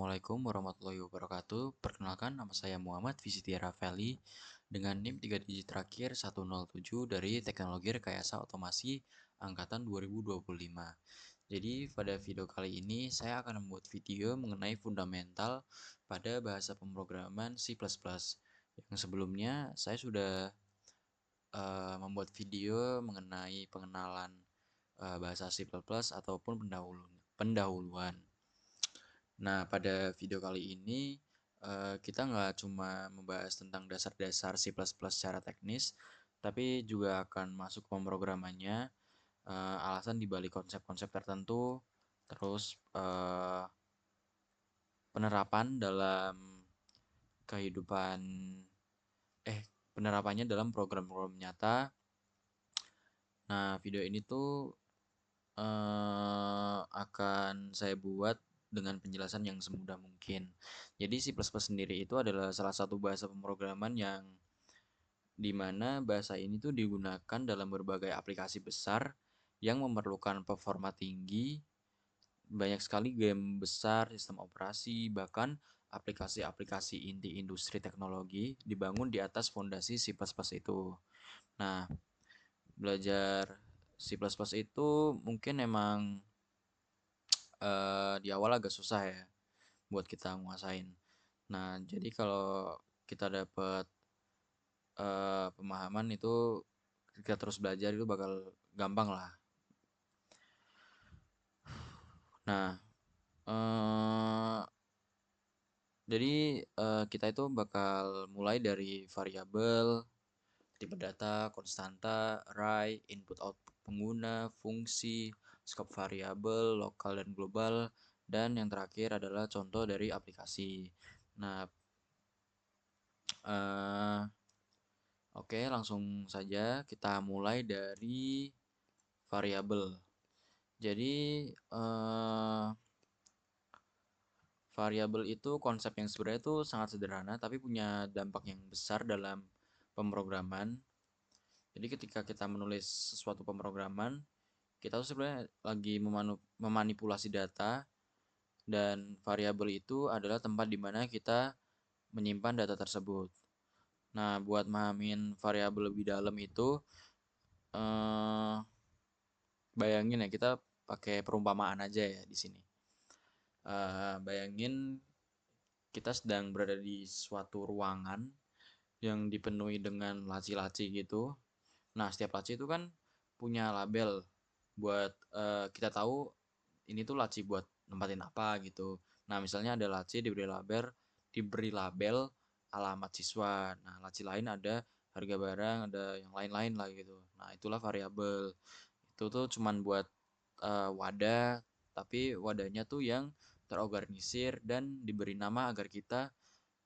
Assalamualaikum warahmatullahi wabarakatuh. Perkenalkan, nama saya Muhammad Visitia Rafaeli dengan NIM 3 digit terakhir 107 dari Teknologi Rekayasa Otomasi angkatan 2025. Jadi pada video kali ini saya akan membuat video mengenai fundamental pada bahasa pemrograman C++. Yang sebelumnya saya sudah membuat video mengenai pengenalan bahasa C++ ataupun pendahuluan. Nah, pada video kali ini kita nggak cuma membahas tentang dasar-dasar C++ secara teknis, tapi juga akan masuk ke pemrogramannya, alasan dibalik konsep-konsep tertentu, terus penerapan dalam kehidupan, penerapannya dalam program-program nyata. Nah, video ini tuh akan saya buat dengan penjelasan yang semudah mungkin. Jadi C++ sendiri itu adalah salah satu bahasa pemrograman yang dimana bahasa ini tuh digunakan dalam berbagai aplikasi besar yang memerlukan performa tinggi, banyak sekali game besar, sistem operasi, bahkan aplikasi-aplikasi inti industri teknologi dibangun di atas fondasi C++ itu. Nah, belajar C++ itu mungkin emang di awal agak susah ya buat kita nguasain. Nah, jadi kalau kita dapat pemahaman itu kita terus belajar itu bakal gampang lah. Nah, eh, jadi kita itu bakal mulai dari variabel, tipe data, konstanta, array, input-output pengguna, fungsi, scope variabel, lokal dan global, dan yang terakhir adalah contoh dari aplikasi. Nah, oke, langsung saja kita mulai dari variabel. Jadi, variabel itu konsep yang sebenarnya itu sangat sederhana, tapi punya dampak yang besar dalam pemrograman. Jadi ketika kita menulis sesuatu pemrograman, kita tuh sebenarnya lagi memanipulasi data, dan variabel itu adalah tempat di mana kita menyimpan data tersebut. Nah, buat mahamin variabel lebih dalam itu, eh, bayangin ya, kita pakai perumpamaan aja ya di sini. Bayangin kita sedang berada di suatu ruangan yang dipenuhi dengan laci-laci gitu. Nah, setiap laci itu kan punya label buat kita tahu ini tuh laci buat nempatin apa gitu. Nah, misalnya ada laci diberi label alamat siswa. Nah, laci lain ada harga barang, ada yang lain-lain lah gitu. Nah, itulah variabel. Itu tuh cuman buat wadah, tapi wadahnya tuh yang terorganisir dan diberi nama agar kita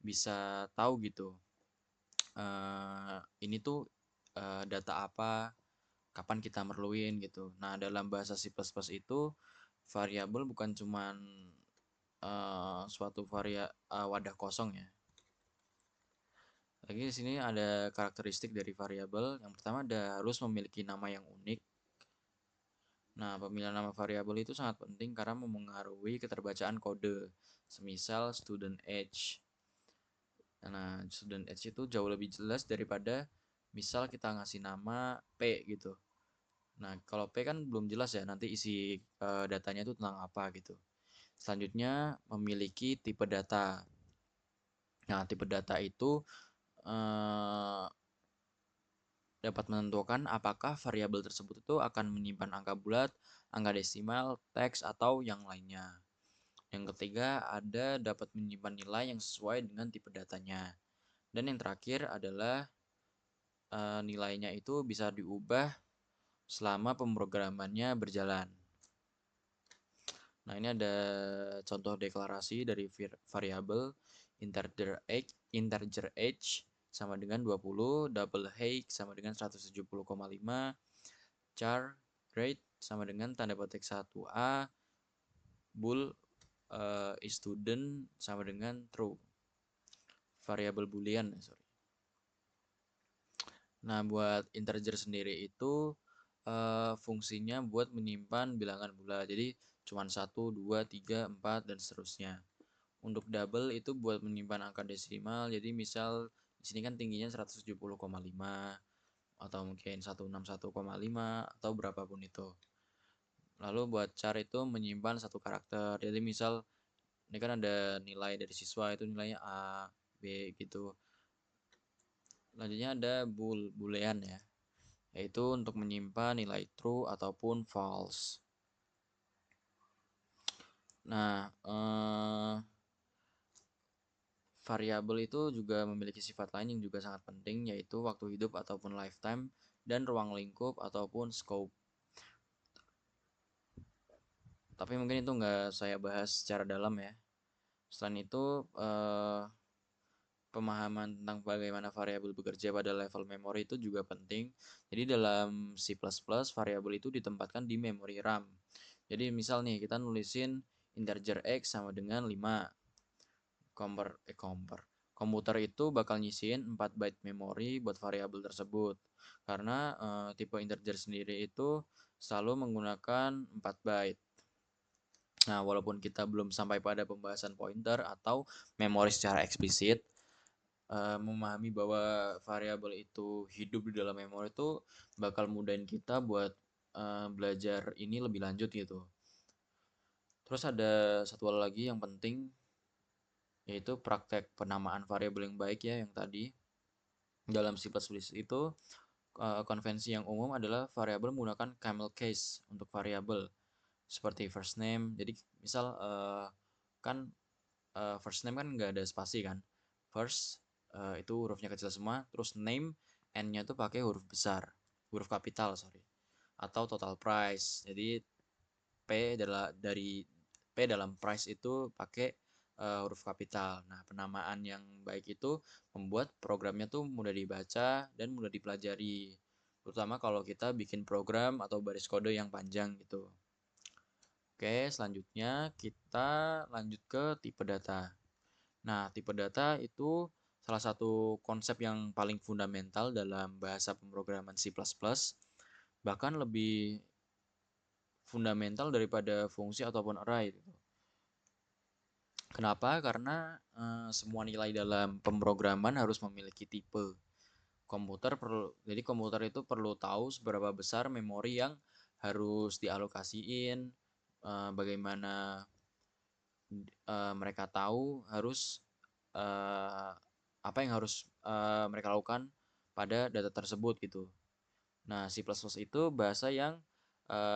bisa tahu gitu. Ini tuh data apa, kapan kita merluin gitu. Nah, dalam bahasa C++ itu variabel bukan cuman suatu wadah kosong ya. Lagi di sini ada karakteristik dari variabel. Yang pertama harus memiliki nama yang unik. Nah, pemilihan nama variabel itu sangat penting karena memengaruhi keterbacaan kode. Semisal student age. Nah, student age itu jauh lebih jelas daripada misal kita ngasih nama P gitu. Nah, kalau P kan belum jelas ya nanti isi datanya itu tentang apa gitu. Selanjutnya memiliki tipe data. Nah, tipe data itu eh, dapat menentukan apakah variabel tersebut itu akan menyimpan angka bulat, angka desimal, teks, atau yang lainnya. Yang ketiga, ada dapat menyimpan nilai yang sesuai dengan tipe datanya. Dan yang terakhir adalah nilainya itu bisa diubah selama pemrogramannya berjalan. Nah, ini ada contoh deklarasi dari variabel integer age sama dengan 20, double height sama dengan 170,5, char grade sama dengan tanda petik 1A, bool is student sama dengan true. Variabel boolean, sorry. Nah, buat integer sendiri itu fungsinya buat menyimpan bilangan bulat. Jadi cuma 1, 2, 3, 4 dan seterusnya. Untuk double itu buat menyimpan angka desimal. Jadi misal di sini kan tingginya 170,5 atau mungkin 161,5 atau berapapun itu. Lalu buat char itu menyimpan satu karakter. Jadi misal ini kan ada nilai dari siswa, itu nilainya A, B gitu. Selanjutnya ada boolean ya, yaitu untuk menyimpan nilai true ataupun false. Nah, variabel itu juga memiliki sifat lain yang juga sangat penting, yaitu waktu hidup ataupun lifetime dan ruang lingkup ataupun scope. Tapi mungkin itu nggak saya bahas secara dalam ya. Selain itu, pemahaman tentang bagaimana variabel bekerja pada level memori itu juga penting. Jadi dalam C++ variabel itu ditempatkan di memori RAM. Jadi misal nih kita nulisin integer x sama dengan 5. Komputer itu bakal nyisiin 4 byte memori buat variabel tersebut. Karena tipe integer sendiri itu selalu menggunakan 4 byte. Nah, walaupun kita belum sampai pada pembahasan pointer atau memori secara eksplisit, memahami bahwa variabel itu hidup di dalam memori itu bakal mudahin kita buat belajar ini lebih lanjut gitu. Terus ada satu hal lagi yang penting, yaitu praktek penamaan variabel yang baik ya, yang tadi dalam C++ itu konvensi yang umum adalah variabel menggunakan camel case untuk variabel seperti first name. Jadi misal kan first name kan nggak ada spasi kan, first itu hurufnya kecil semua, terus name n-nya tuh pakai huruf besar, huruf kapital sorry, atau total price. Jadi P dari P dalam price itu pakai huruf kapital. Nah, penamaan yang baik itu membuat programnya tuh mudah dibaca dan mudah dipelajari. Terutama kalau kita bikin program atau baris kode yang panjang gitu. Oke, selanjutnya kita lanjut ke tipe data. Nah, tipe data itu salah satu konsep yang paling fundamental dalam bahasa pemrograman C++, bahkan lebih fundamental daripada fungsi ataupun array gitu. Kenapa? Karena semua nilai dalam pemrograman harus memiliki tipe. Jadi komputer itu perlu tahu seberapa besar memori yang harus dialokasiin, bagaimana mereka tahu harus apa yang harus mereka lakukan pada data tersebut gitu. Nah, C++ itu bahasa yang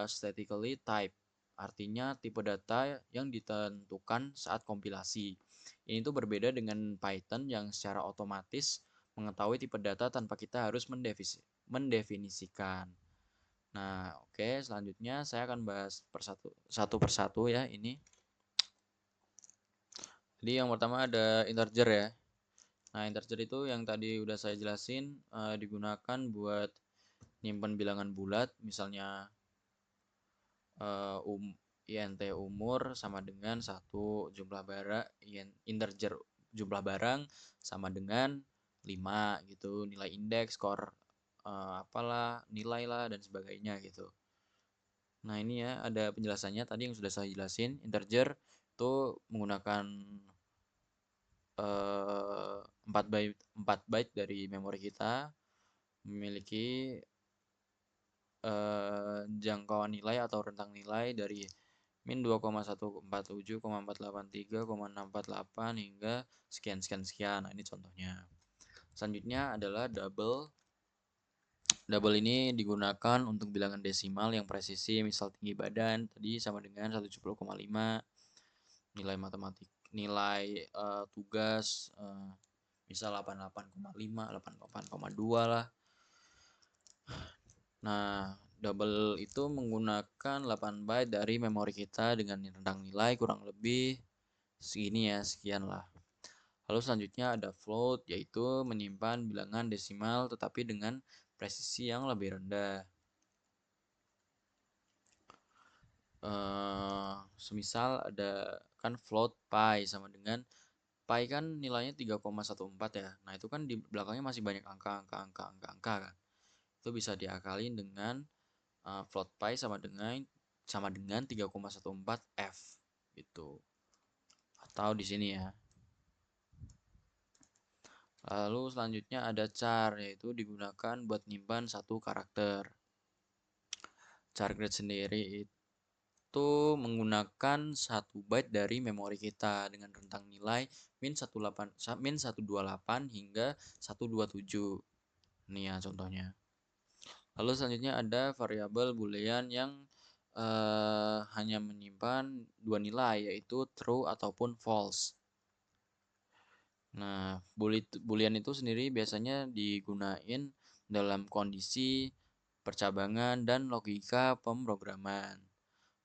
statically type, artinya tipe data yang ditentukan saat kompilasi. Ini tuh berbeda dengan Python yang secara otomatis mengetahui tipe data tanpa kita harus mendefinisikan. Nah, oke, selanjutnya saya akan bahas satu persatu ya ini. Jadi yang pertama ada integer ya. Nah, integer itu yang tadi udah saya jelasin digunakan buat nyimpen bilangan bulat, misalnya int umur sama dengan satu, jumlah barang integer jumlah barang sama dengan 5 gitu, nilai indeks, skor apalah, nilai lah dan sebagainya gitu. Nah, ini ya ada penjelasannya tadi yang sudah saya jelasin. Integer itu menggunakan 4 byte dari memori kita, memiliki jangkauan nilai atau rentang nilai dari min 2,147,483,648 hingga sekian sekian sekian. Nah, ini contohnya. Selanjutnya adalah double. Double ini digunakan untuk bilangan desimal yang presisi, misal tinggi badan tadi sama dengan 170,5, nilai matematik, nilai tugas misal 88,5, 88,2 lah. Nah, double itu menggunakan 8 byte dari memori kita dengan rentang nilai kurang lebih segini ya, sekian lah. Lalu selanjutnya ada float, yaitu menyimpan bilangan desimal tetapi dengan presisi yang lebih rendah. Semisal ada kan float pi sama dengan pi kan nilainya 3,14 ya. Nah, itu kan di belakangnya masih banyak angka kan. Itu bisa diakalin dengan float pi sama dengan 3,14 f gitu. tahu di sini ya. Lalu selanjutnya ada char, yaitu digunakan buat nyimpan satu karakter. Char grade sendiri itu menggunakan 1 byte dari memori kita dengan rentang nilai -128 hingga 127. Ini ya contohnya. Lalu selanjutnya ada variabel boolean yang hanya menyimpan 2 nilai, yaitu true ataupun false. Nah, boolean itu sendiri biasanya digunain dalam kondisi percabangan dan logika pemrograman.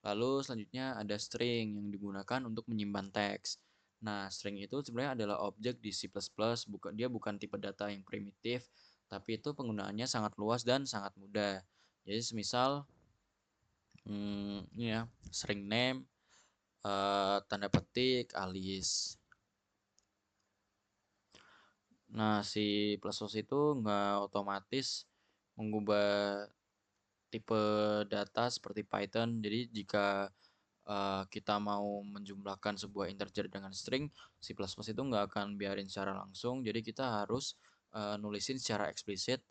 Lalu selanjutnya ada string yang digunakan untuk menyimpan teks. Nah, string itu sebenarnya adalah objek di C++, dia bukan tipe data yang primitif, tapi itu penggunaannya sangat luas dan sangat mudah. Jadi semisal ini ya, string name, tanda petik, Alice. Nah, si plus itu nggak otomatis mengubah tipe data seperti Python. Jadi jika kita mau menjumlahkan sebuah integer dengan string, C++ itu nggak akan biarin secara langsung. Jadi kita harus nulisin secara eksplisit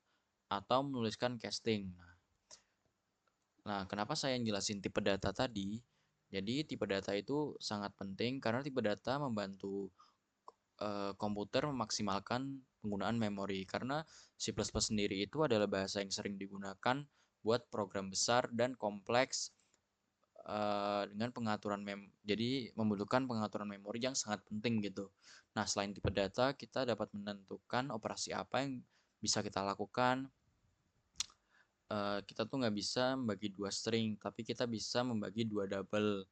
atau menuliskan casting. Nah, kenapa saya jelasin tipe data tadi? Jadi tipe data itu sangat penting karena tipe data membantu komputer memaksimalkan penggunaan memori, karena C++ sendiri itu adalah bahasa yang sering digunakan buat program besar dan kompleks dengan pengaturan jadi membutuhkan pengaturan memori yang sangat penting gitu. Nah, selain tipe data, kita dapat menentukan operasi apa yang bisa kita lakukan. Kita tuh nggak bisa membagi 2 string, tapi kita bisa membagi 2 double.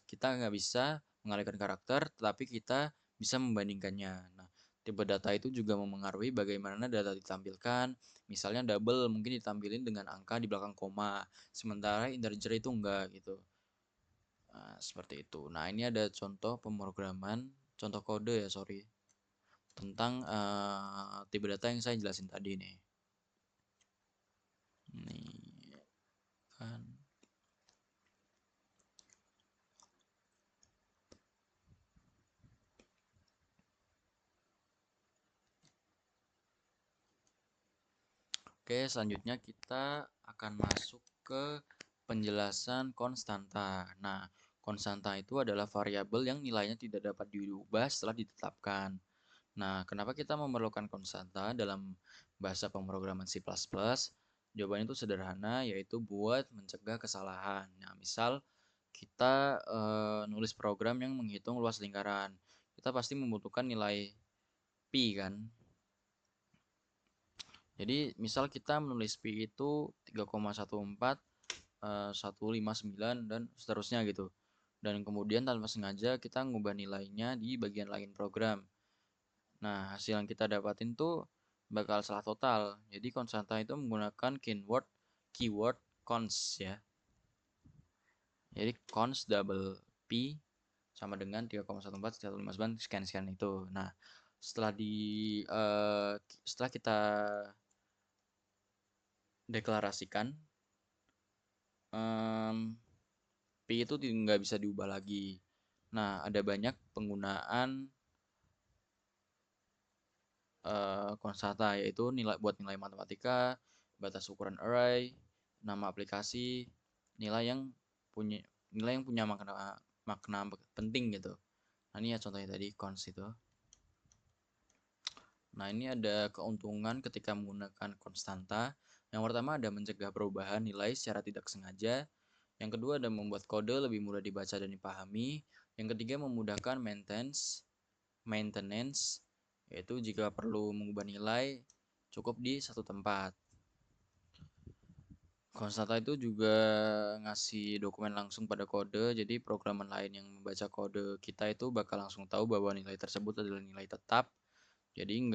Kita nggak bisa mengalihkan karakter, tetapi kita bisa membandingkannya. Nah, tipe data itu juga memengaruhi bagaimana data ditampilkan. Misalnya double mungkin ditampilin dengan angka di belakang koma, sementara integer itu enggak gitu. Nah, seperti itu. Nah, ini ada contoh pemrograman, contoh kode ya, sorry, tentang tipe data yang saya jelasin tadi nih. Nih kan. Oke, selanjutnya kita akan masuk ke penjelasan konstanta. Nah, konstanta itu adalah variabel yang nilainya tidak dapat diubah setelah ditetapkan. Nah, kenapa kita memerlukan konstanta dalam bahasa pemrograman C++? Jawabannya itu sederhana, yaitu buat mencegah kesalahan. Nah, misal kita nulis program yang menghitung luas lingkaran, kita pasti membutuhkan nilai pi kan. Jadi misal kita menulis pi itu 3,14 159 dan seterusnya gitu. Dan kemudian tanpa sengaja kita ngubah nilainya di bagian lain program. Nah, hasil yang kita dapatin tuh bakal salah total. Jadi konstanta itu menggunakan keyword const ya. Jadi const double p sama dengan 3,14 159 sekian itu. Nah, setelah kita deklarasikan, pi itu nggak bisa diubah lagi. Nah, ada banyak penggunaan konstanta, yaitu buat nilai matematika, batas ukuran array, nama aplikasi, nilai yang punya makna penting gitu. Nah, ini ya contohnya tadi const itu. Nah, ini ada keuntungan ketika menggunakan konstanta. Yang pertama ada mencegah perubahan nilai secara tidak sengaja. Yang kedua ada membuat kode lebih mudah dibaca dan dipahami. Yang ketiga memudahkan maintenance, yaitu jika perlu mengubah nilai cukup di satu tempat. Konstanta itu juga ngasih dokumen langsung pada kode, jadi programan lain yang membaca kode kita itu bakal langsung tahu bahwa nilai tersebut adalah nilai tetap. Jadi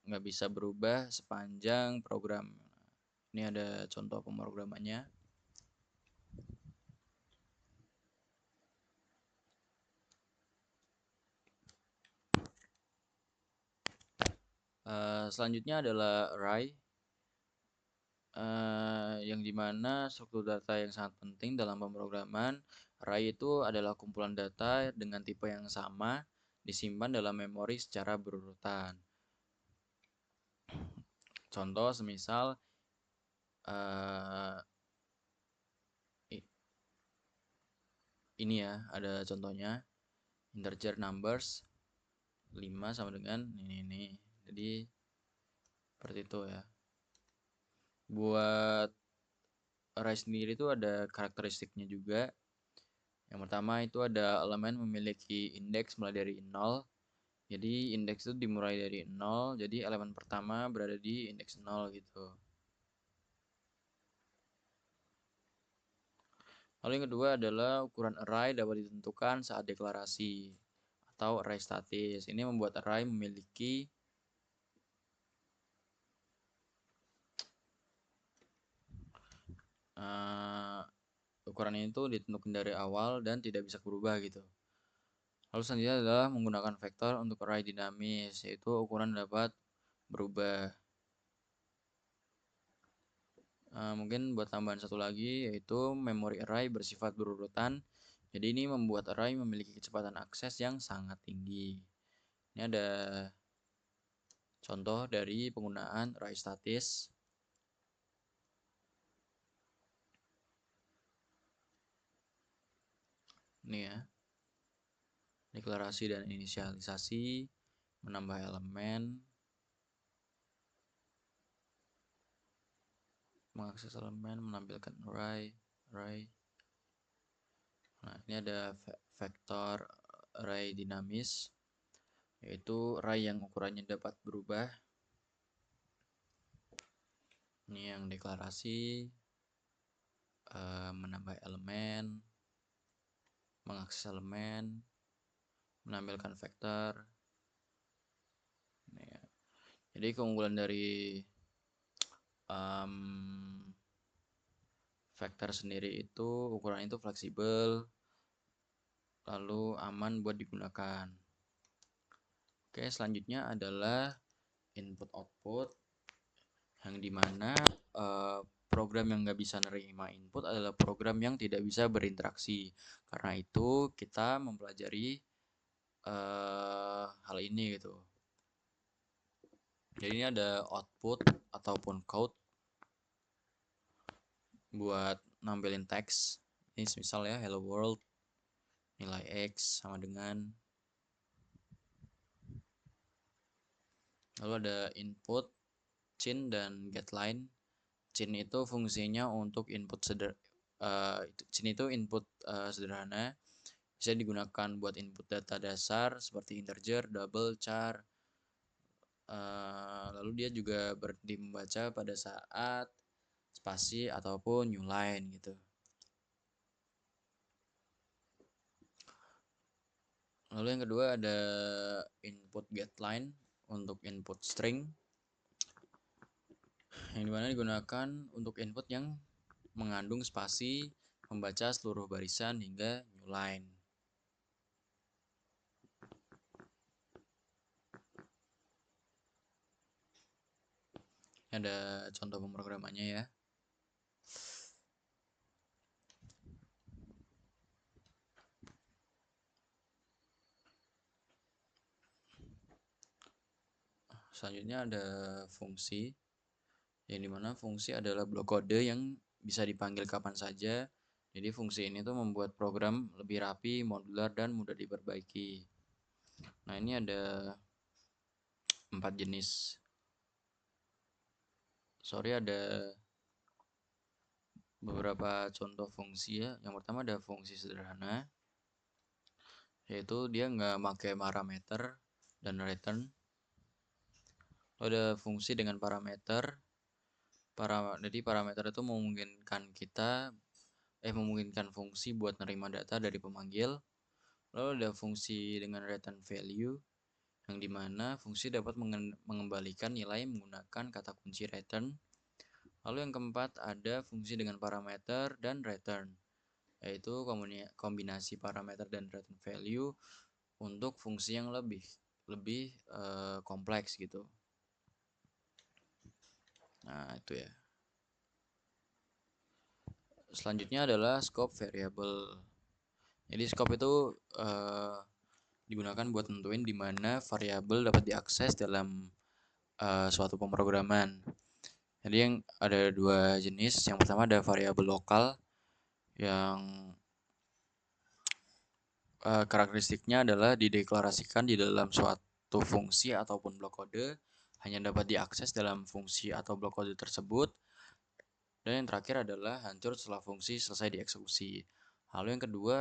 nggak bisa berubah sepanjang program. Ini ada contoh pemrogramannya. Selanjutnya adalah array. yang dimana struktur data yang sangat penting dalam pemrograman. Array itu adalah kumpulan data dengan tipe yang sama disimpan dalam memori secara berurutan. Contoh semisal uh, ini ya, ada contohnya integer numbers 5 sama dengan ini. Jadi seperti itu ya. Buat array sendiri itu ada karakteristiknya juga. Yang pertama itu ada elemen memiliki indeks mulai dari 0. Jadi indeks itu dimulai dari 0. Jadi elemen pertama berada di indeks 0 gitu. Lalu yang kedua adalah ukuran array dapat ditentukan saat deklarasi atau array statis. Ini membuat array memiliki ukuran ini tuh ditentukan dari awal dan tidak bisa berubah gitu. Lalu selanjutnya adalah menggunakan vektor untuk array dinamis, yaitu ukuran dapat berubah. Mungkin buat tambahan satu lagi, yaitu memori array bersifat berurutan. Jadi ini membuat array memiliki kecepatan akses yang sangat tinggi. Ini ada contoh dari penggunaan array statis. Ini ya, deklarasi dan inisialisasi, menambah elemen, mengakses elemen, menampilkan array. Nah, ini ada vektor array dinamis, yaitu array yang ukurannya dapat berubah. Ini yang deklarasi, menambah elemen, mengakses elemen, menampilkan vektor. Ini ya. Jadi keunggulan dari vektor sendiri itu ukuran itu fleksibel, lalu aman buat digunakan. Oke, selanjutnya adalah input output, yang dimana program yang nggak bisa nerima input adalah program yang tidak bisa berinteraksi. Karena itu kita mempelajari hal ini gitu. Jadi ini ada output ataupun code buat nampilin teks. Ini misal ya, hello world, nilai X sama dengan. Lalu ada input, cin, dan getLine. Cin itu fungsinya untuk input cin itu input sederhana, bisa digunakan buat input data dasar seperti integer, double, char. Lalu dia juga berhenti membaca pada saat spasi ataupun new line gitu. Lalu yang kedua ada input getLine untuk input string, yang dimana digunakan untuk input yang mengandung spasi, membaca seluruh barisan hingga new line. Ini ada contoh pemrogramannya ya. Selanjutnya ada fungsi, yang dimana fungsi adalah blok kode yang bisa dipanggil kapan saja. Jadi fungsi ini tuh membuat program lebih rapi, modular, dan mudah diperbaiki. Nah, ini ada 4 jenis. Ada beberapa contoh fungsi ya. Yang pertama ada fungsi sederhana, yaitu dia nggak pakai parameter dan return. Lalu ada fungsi dengan parameter. Jadi parameter itu memungkinkan fungsi buat nerima data dari pemanggil. Lalu ada fungsi dengan return value, yang dimana fungsi dapat mengembalikan nilai menggunakan kata kunci return. Lalu yang keempat ada fungsi dengan parameter dan return, yaitu kombinasi parameter dan return value untuk fungsi yang lebih kompleks gitu. Nah, itu ya. Selanjutnya adalah scope variable. Jadi scope itu digunakan buat nentuin di mana variabel dapat diakses dalam suatu pemrograman. Jadi yang ada dua jenis. Yang pertama ada variabel lokal yang karakteristiknya adalah dideklarasikan di dalam suatu fungsi ataupun blok kode, hanya dapat diakses dalam fungsi atau blok kode tersebut. Dan yang terakhir adalah hancur setelah fungsi selesai dieksekusi. Lalu yang kedua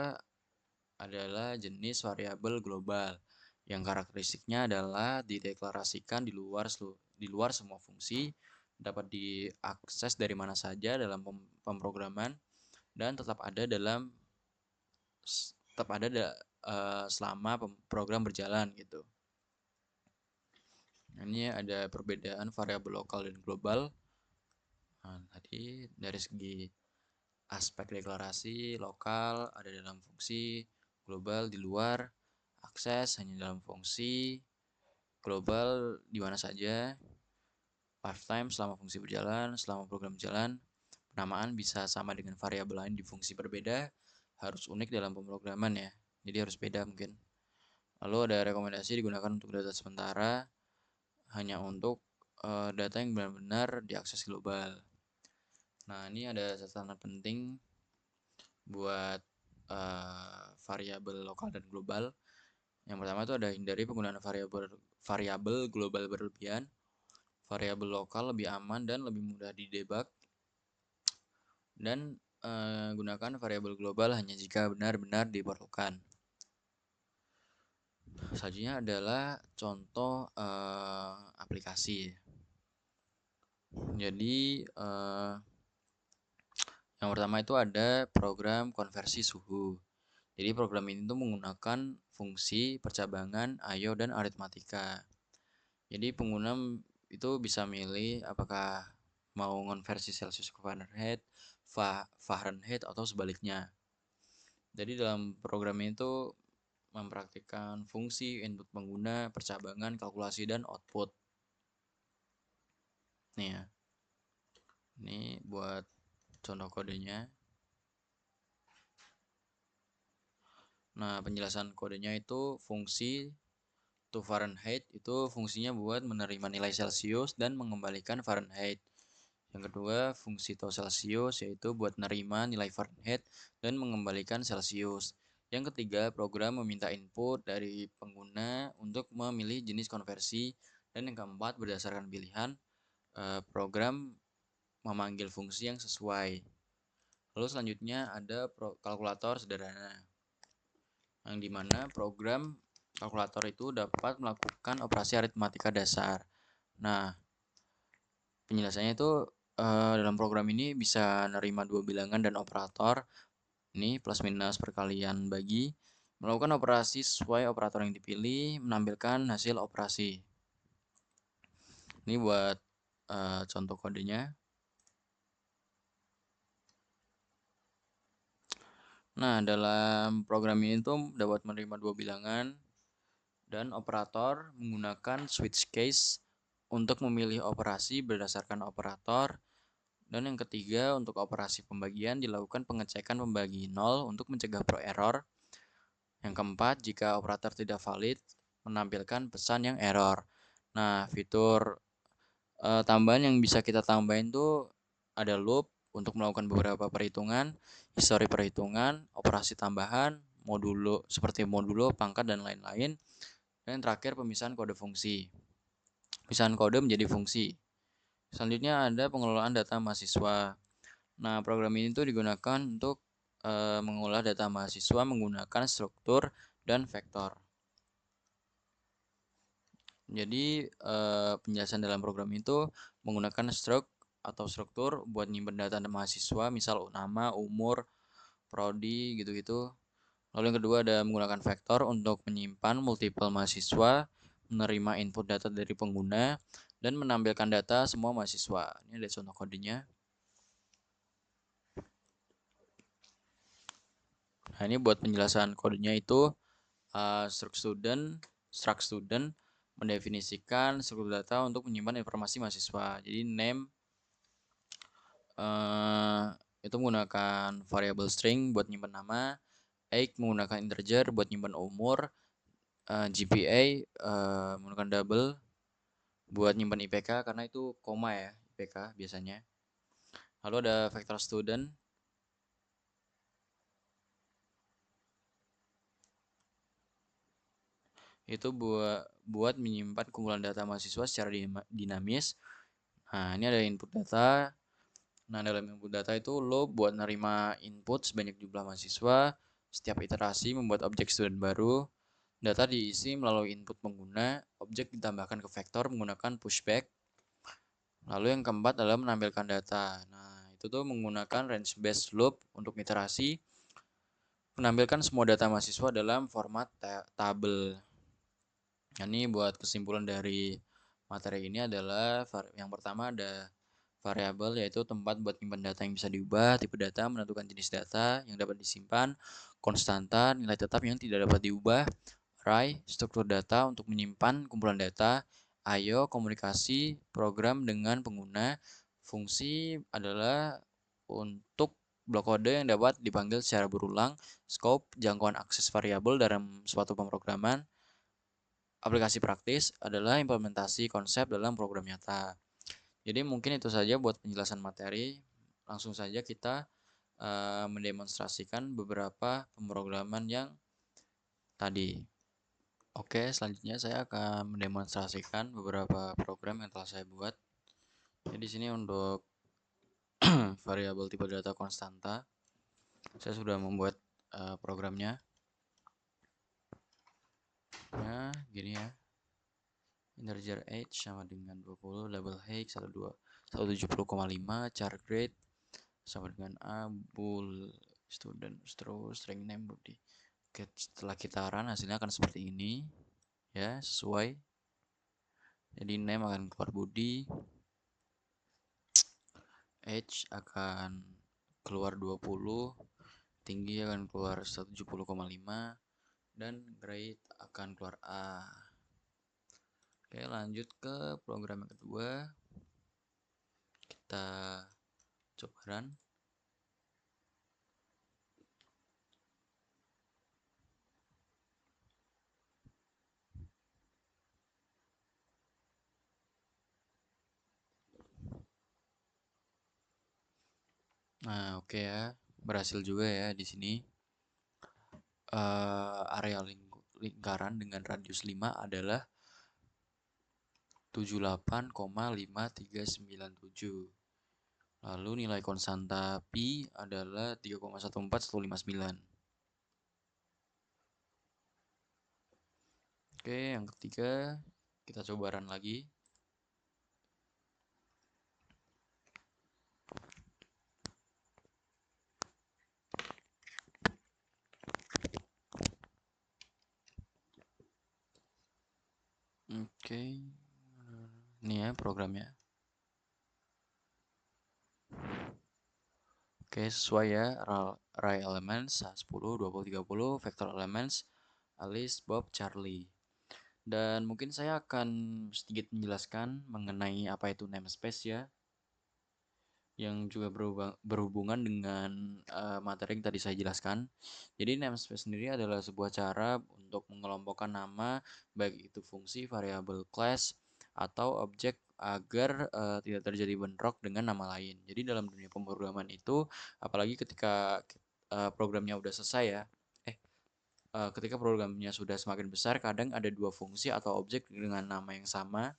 adalah jenis variabel global yang karakteristiknya adalah dideklarasikan di luar semua fungsi, dapat diakses dari mana saja dalam pemrograman dan tetap ada selama program berjalan gitu. Ini ada perbedaan variabel lokal dan global. Nah, tadi dari segi aspek deklarasi lokal ada dalam fungsi, global di luar, akses hanya dalam fungsi, global di mana saja, lifetime selama fungsi berjalan, selama program berjalan, penamaan bisa sama dengan variabel lain di fungsi berbeda, harus unik dalam pemrograman ya, jadi harus beda mungkin. Lalu ada rekomendasi digunakan untuk data sementara, hanya untuk data yang benar-benar diakses global. Nah, ini ada catatan penting buat variabel lokal dan global. Yang pertama itu ada hindari penggunaan variabel global berlebihan. Variabel lokal lebih aman dan lebih mudah didebug. Dan gunakan variabel global hanya jika benar-benar diperlukan. Selanjutnya adalah contoh aplikasi. Jadi yang pertama itu ada program konversi suhu. Jadi program ini tuh menggunakan fungsi percabangan, IO, dan aritmatika. Jadi pengguna itu bisa milih apakah mau konversi Celsius ke Fahrenheit, Fahrenheit atau sebaliknya. Jadi dalam program ini tuh mempraktikkan fungsi, input pengguna, percabangan, kalkulasi, dan output. Nih ya. Ini buat contoh kodenya. Nah, penjelasan kodenya itu fungsi to Fahrenheit itu fungsinya buat menerima nilai Celsius dan mengembalikan Fahrenheit. Yang kedua, fungsi to Celsius yaitu buat menerima nilai Fahrenheit dan mengembalikan Celsius. Yang ketiga, program meminta input dari pengguna untuk memilih jenis konversi. Dan yang keempat, berdasarkan pilihan, program memanggil fungsi yang sesuai. Lalu selanjutnya ada kalkulator sederhana, yang dimana program kalkulator itu dapat melakukan operasi aritmatika dasar. Nah, penjelasannya itu dalam program ini bisa nerima dua bilangan dan operator, ini plus minus perkalian bagi, melakukan operasi sesuai operator yang dipilih, menampilkan hasil operasi. Ini buat contoh kodenya. Nah, dalam program ini tuh dapat menerima dua bilangan dan operator menggunakan switch case untuk memilih operasi berdasarkan operator. Dan yang ketiga, untuk operasi pembagian dilakukan pengecekan pembagi 0 untuk mencegah error. Yang keempat, jika operator tidak valid, menampilkan pesan yang error. Nah, fitur tambahan yang bisa kita tambahin tuh ada loop untuk melakukan beberapa perhitungan, histori perhitungan, operasi tambahan, modulo seperti modulo, pangkat, dan lain-lain. Dan yang terakhir, pemisahan kode fungsi. Pemisahan kode menjadi fungsi. Selanjutnya ada pengelolaan data mahasiswa. Nah, program ini tuh digunakan untuk mengolah data mahasiswa menggunakan struktur dan vektor. Jadi penjelasan dalam program itu menggunakan struct atau struktur buat nyimpen data mahasiswa, misal nama, umur, prodi gitu-gitu. Lalu yang kedua ada menggunakan vektor untuk menyimpan multiple mahasiswa, menerima input data dari pengguna, dan menampilkan data semua mahasiswa. Ini ada contoh kodenya. Nah, ini buat penjelasan kodenya itu struct student mendefinisikan struktur data untuk menyimpan informasi mahasiswa. Jadi name itu menggunakan variable string buat nyimpen nama, age menggunakan integer buat nyimpen umur, GPA menggunakan double buat nyimpen IPK karena itu koma ya IPK biasanya. Lalu ada vector student. Itu buat menyimpan kumpulan data mahasiswa secara dinamis. Nah, ini ada input data. Nah, dalam input data itu lo buat nerima input sebanyak jumlah mahasiswa. Setiap iterasi membuat objek student baru. Data diisi melalui input pengguna. Objek ditambahkan ke vektor menggunakan pushback. Lalu yang keempat adalah menampilkan data. Nah, itu tuh menggunakan range based loop untuk iterasi. Menampilkan semua data mahasiswa dalam format tabel. Nah, ini buat kesimpulan dari materi ini adalah yang pertama ada variabel yaitu tempat buat menyimpan data yang bisa diubah, tipe data menentukan jenis data yang dapat disimpan, konstanta nilai tetap yang tidak dapat diubah, array struktur data untuk menyimpan kumpulan data, IO komunikasi program dengan pengguna, fungsi adalah untuk blok kode yang dapat dipanggil secara berulang, scope jangkauan akses variabel dalam suatu pemrograman. Aplikasi praktis adalah implementasi konsep dalam program nyata. Jadi mungkin itu saja buat penjelasan materi. Langsung saja kita mendemonstrasikan beberapa pemrograman yang tadi. Oke, selanjutnya saya akan mendemonstrasikan beberapa program yang telah saya buat. Jadi di sini untuk variabel tipe data konstanta, saya sudah membuat programnya. Nah, gini ya. Integer age sama dengan 20, label height 170,5, char grade sama dengan A, bool student, terus string name body. Oke, setelah kita run hasilnya akan seperti ini ya, sesuai. Jadi name akan keluar body, age akan keluar 20, tinggi akan keluar 170,5 dan grade akan keluar A. Oke, lanjut ke program yang kedua. Kita coba run. Nah, oke ya. Berhasil juga ya di sini. Area lingkaran dengan radius 5 adalah 78,5397. Lalu nilai konstanta pi adalah 3,14159. Oke, yang ketiga kita coba run lagi. Oke, ini ya programnya. Oke, sesuai ya, array elements 10, 20, 30, vector elements Alice, Bob, Charlie. Dan mungkin saya akan sedikit menjelaskan mengenai apa itu namespace ya, yang juga berhubungan dengan materi yang tadi saya jelaskan. Jadi namespace sendiri adalah sebuah cara untuk mengelompokkan nama, baik itu fungsi, variabel, class, atau objek agar tidak terjadi bentrok dengan nama lain. Jadi dalam dunia pemrograman itu, apalagi ketika programnya udah selesai ya, ketika programnya sudah semakin besar, kadang ada dua fungsi atau objek dengan nama yang sama.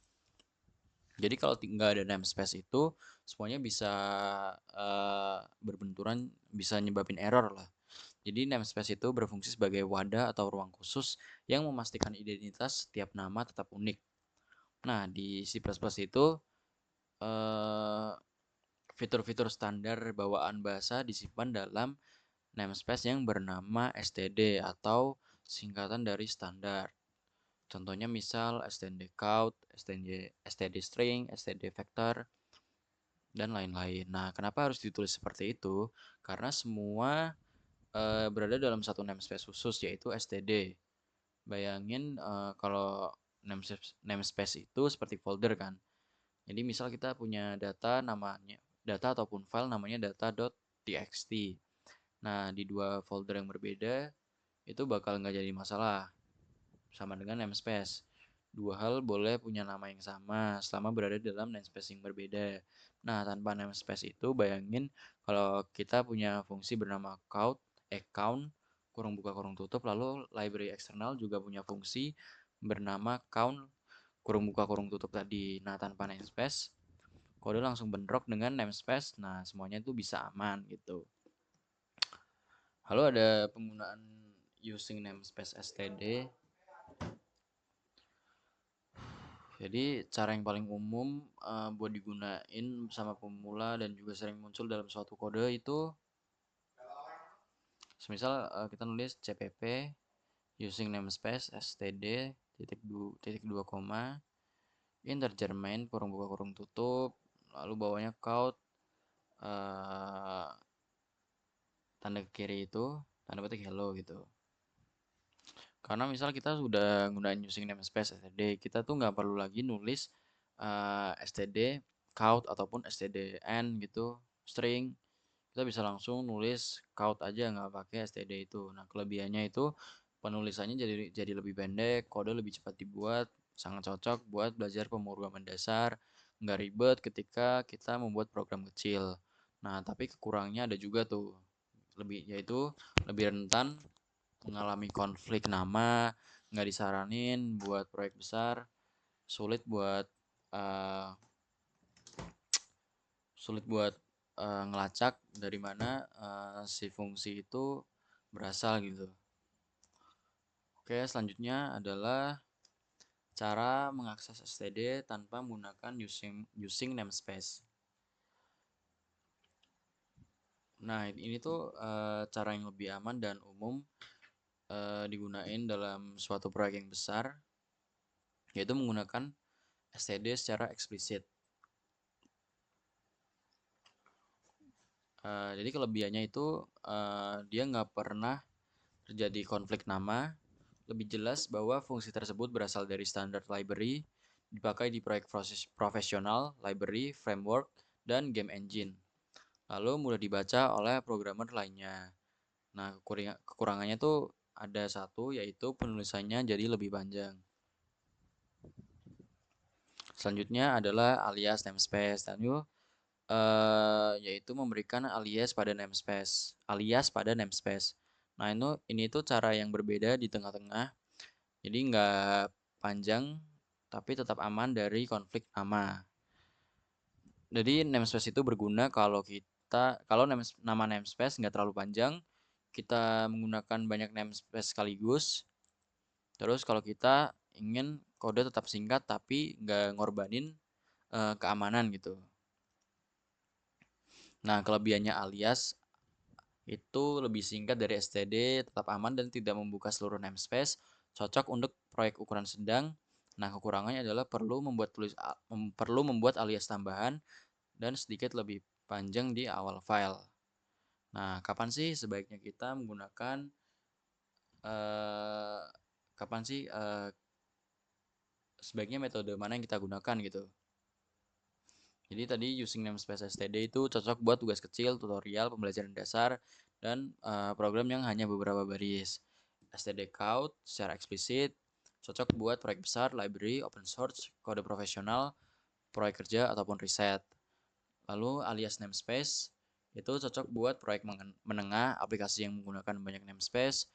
Jadi kalau nggak ada namespace itu semuanya bisa berbenturan, bisa nyebabin error lah. Jadi namespace itu berfungsi sebagai wadah atau ruang khusus yang memastikan identitas setiap nama tetap unik. Nah, di C++ itu fitur-fitur standar bawaan bahasa disimpan dalam namespace yang bernama std atau singkatan dari standar. Contohnya misal std count, std string, std vector, dan lain-lain. Nah, kenapa harus ditulis seperti itu? Karena semua berada dalam satu namespace khusus yaitu std. Bayangin kalau namespace itu seperti folder kan. Jadi misal kita punya data namanya data ataupun file namanya data .txt. Nah, di dua folder yang berbeda itu bakal nggak jadi masalah, sama dengan namespace. Dua hal boleh punya nama yang sama selama berada dalam namespace yang berbeda. Nah, tanpa namespace itu bayangin kalau kita punya fungsi bernama count kurung buka kurung tutup, lalu library eksternal juga punya fungsi bernama count kurung buka kurung tutup tadi. Nah, tanpa namespace kode langsung bentrok dengan namespace. Nah, semuanya itu bisa aman gitu. Lalu ada penggunaan using namespace std. Jadi cara yang paling umum buat digunain sama pemula dan juga sering muncul dalam suatu kode itu, semisal kita nulis cpp using namespace std titik dua koma integer main kurung buka kurung tutup, lalu bawahnya count tanda kiri itu tanda petik hello gitu. Karena misal kita sudah gunain using namespace std, kita tuh nggak perlu lagi nulis std count ataupun stdn gitu string. Kita bisa langsung nulis count aja, nggak pakai std itu. Nah, kelebihannya itu penulisannya jadi lebih pendek, kode lebih cepat dibuat, sangat cocok buat belajar pemrograman dasar, nggak ribet ketika kita membuat program kecil. Nah, tapi kekurangnya ada juga tuh, yaitu lebih rentan mengalami konflik nama, nggak disaranin buat proyek besar, sulit buat uh, ngelacak dari mana si fungsi itu berasal gitu. Oke, selanjutnya adalah cara mengakses std tanpa menggunakan using namespace. Nah, ini tuh cara yang lebih aman dan umum digunain dalam suatu proyek yang besar, yaitu menggunakan std secara eksplisit. Jadi kelebihannya itu dia nggak pernah terjadi konflik nama. Lebih jelas bahwa fungsi tersebut berasal dari standar library, dipakai di proyek profesional, library, framework, dan game engine. Lalu mudah dibaca oleh programmer lainnya. Nah, kekurangannya tuh ada satu, yaitu penulisannya jadi lebih panjang. Selanjutnya adalah alias namespace. Dan yaitu memberikan alias pada namespace. Nah, ini tuh cara yang berbeda di tengah-tengah. Jadi nggak panjang, tapi tetap aman dari konflik nama. Jadi namespace itu berguna kalau nama namespace nggak terlalu panjang, kita menggunakan banyak namespace sekaligus. Terus kalau kita ingin kode tetap singkat tapi nggak ngorbanin keamanan gitu. Nah, kelebihannya alias itu lebih singkat dari std, tetap aman dan tidak membuka seluruh namespace, cocok untuk proyek ukuran sedang. Nah, kekurangannya adalah perlu membuat alias tambahan dan sedikit lebih panjang di awal file. Nah, kapan sih sebaiknya kita menggunakan eh, kapan sih sebaiknya metode mana yang kita gunakan gitu. Jadi tadi using namespace std itu cocok buat tugas kecil, tutorial, pembelajaran dasar, dan program yang hanya beberapa baris. Std count secara eksplisit cocok buat proyek besar, library, open source, kode profesional, proyek kerja, ataupun riset. Lalu alias namespace itu cocok buat proyek menengah, aplikasi yang menggunakan banyak namespace,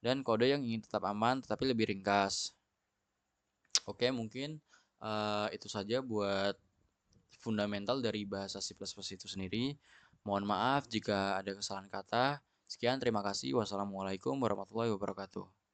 dan kode yang ingin tetap aman tetapi lebih ringkas. Oke, mungkin itu saja buat fundamental dari bahasa C++ itu sendiri. Mohon maaf jika ada kesalahan kata. Sekian, terima kasih. Wassalamualaikum warahmatullahi wabarakatuh.